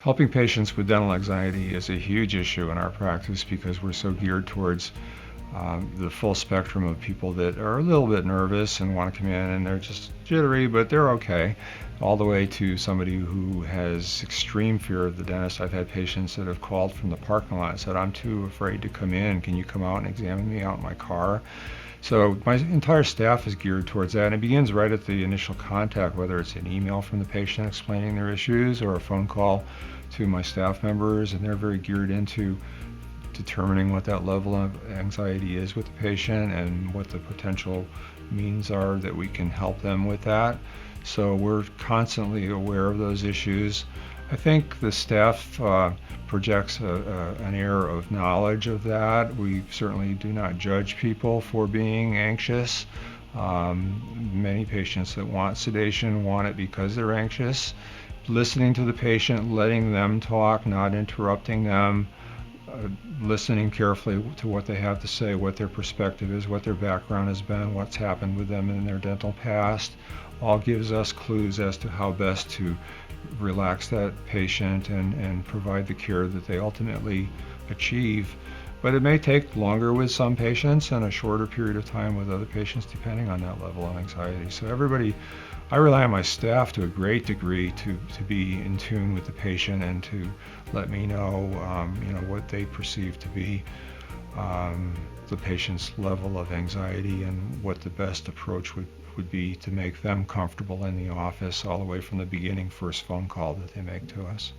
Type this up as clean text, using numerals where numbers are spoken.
Helping patients with dental anxiety is a huge issue in our practice because we're so geared towards the full spectrum of people that are a little bit nervous and want to come in and they're just jittery, but they're okay, all the way to somebody who has extreme fear of the dentist. I've had patients that have called from the parking lot and said, I'm too afraid to come in. Can you come out and examine me out in my car? So my entire staff is geared towards that, and it begins right at the initial contact, whether it's an email from the patient explaining their issues or a phone call to my staff members, and they're very geared into determining what that level of anxiety is with the patient and what the potential means are that we can help them with that. So we're constantly aware of those issues. I think the staff projects an air of knowledge of that. We certainly do not judge people for being anxious. Many patients that want sedation want it because they're anxious. Listening to the patient, letting them talk, not interrupting them, listening carefully to what they have to say, what their perspective is, what their background has been, what's happened with them in their dental past, all gives us clues as to how best to relax that patient and provide the care that they ultimately achieve. But it may take longer with some patients and a shorter period of time with other patients depending on that level of anxiety. So I rely on my staff to a great degree to be in tune with the patient and to let me know, what they perceive to be the patient's level of anxiety and what the best approach would be to make them comfortable in the office all the way from the beginning first phone call that they make to us.